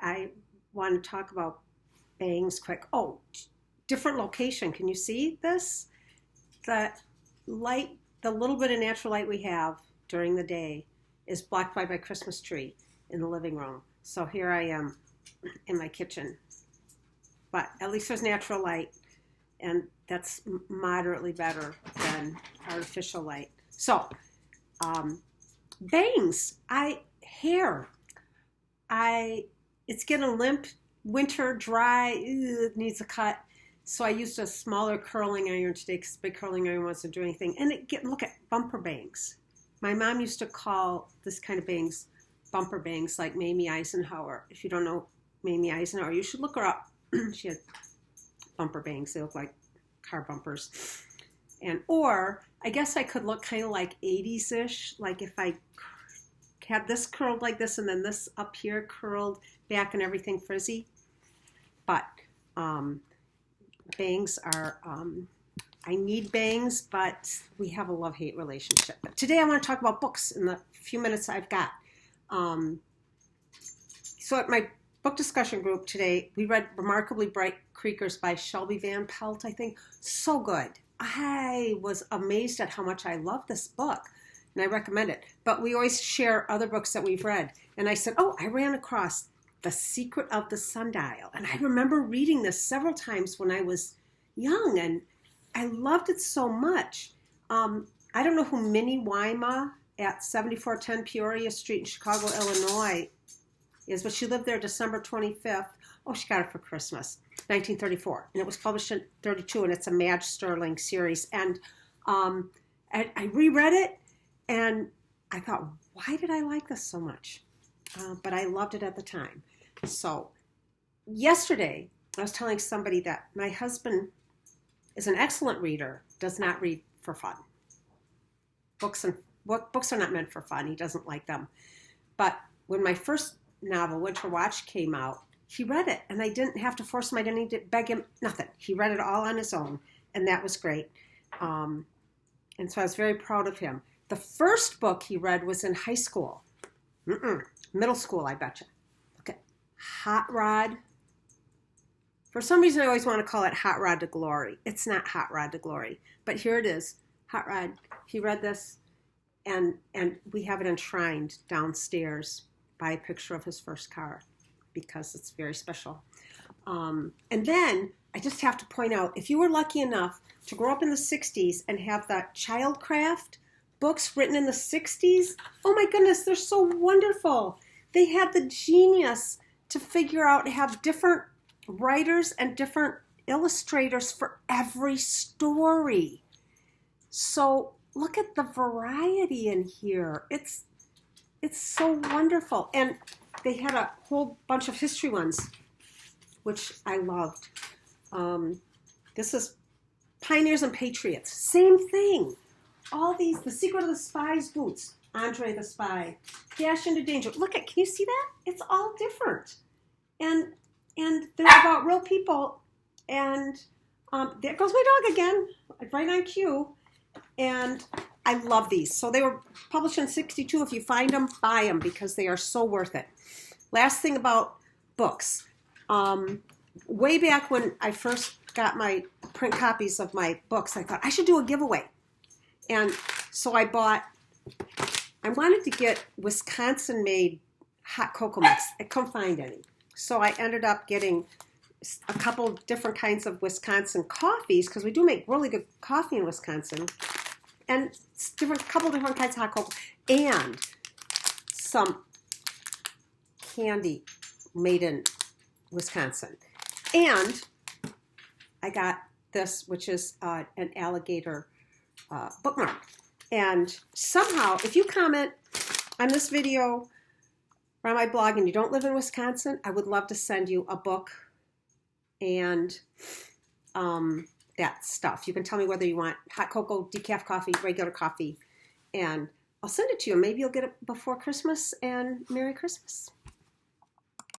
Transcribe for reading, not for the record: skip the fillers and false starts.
I want to talk about bangs quick. Oh, different location. Can you see this? The light, the little bit of natural light we have during the day is blocked by my Christmas tree in the living room. So here I am in my kitchen. But at least there's natural light, and that's moderately better than artificial light. So, bangs, hair. It's getting limp, winter, dry, it needs a cut. So I used a smaller curling iron today because big curling iron wasn't doing anything. And look at bumper bangs. My mom used to call this kind of bangs bumper bangs, like Mamie Eisenhower. If you don't know Mamie Eisenhower, you should look her up. She had bumper bangs. They look like car bumpers. Or I guess I could look kind of like 80s-ish, like if I had this curled like this and then this up here curled back and everything frizzy. But bangs are, I need bangs, but we have a love-hate relationship. But today I want to talk about books in the few minutes I've got. So at my book discussion group today, we read Remarkably Bright Creakers by Shelby Van Pelt, I think. So good. I was amazed at how much I love this book, and I recommend it. But we always share other books that we've read. And I said, oh, I ran across The Secret of the Sundial. And I remember reading this several times when I was young, and I loved it so much. I don't know who Minnie Wyma at 7410 Peoria Street in Chicago, Illinois is, but she lived there December 25th. Oh, she got it for Christmas, 1934. And it was published in 32, and it's a Madge Sterling series. And I reread it, and I thought, why did I like this so much? But I loved it at the time. So yesterday, I was telling somebody that my husband is an excellent reader, does not read for fun. Books are not meant for fun. He doesn't like them. But when my first novel, Winter Watch, came out, he read it, and I didn't have to force him. I didn't need to beg him, nothing. He read it all on his own, and that was great. And so I was very proud of him. The first book he read was in high school. Middle school, I betcha. Okay. Hot Rod. For some reason, I always want to call it Hot Rod to Glory. It's not Hot Rod to Glory, but here it is. Hot Rod. He read this, and we have it enshrined downstairs by a picture of his first car because it's very special. And then I just have to point out, if you were lucky enough to grow up in the 60s and have the Childcraft books written in the 60s, oh my goodness, they're so wonderful. They had the genius to figure out, have different writers and different illustrators for every story. So look at the variety in here. It's so wonderful. And they had a whole bunch of history ones, which I loved. This is Pioneers and Patriots. Same thing. All these, The Secret of the Spy's Boots, Andre the Spy, Dash into Danger. Look at, can you see that? It's all different. And they're about real people. And there goes my dog again, right on cue. And I love these. So they were published in 62. If you find them, buy them because they are so worth it. Last thing about books. Way back when I first got my print copies of my books, I thought I should do a giveaway. And so I wanted to get Wisconsin-made hot cocoa mix. I couldn't find any. So I ended up getting a couple different kinds of Wisconsin coffees, because we do make really good coffee in Wisconsin, and couple different kinds of hot cocoa, and some candy made in Wisconsin. And I got this, which is an alligator bookmark. And somehow, if you comment on this video or on my blog and you don't live in Wisconsin, I would love to send you a book and that stuff. You can tell me whether you want hot cocoa, decaf coffee, regular coffee, and I'll send it to you. Maybe you'll get it before Christmas, and Merry Christmas.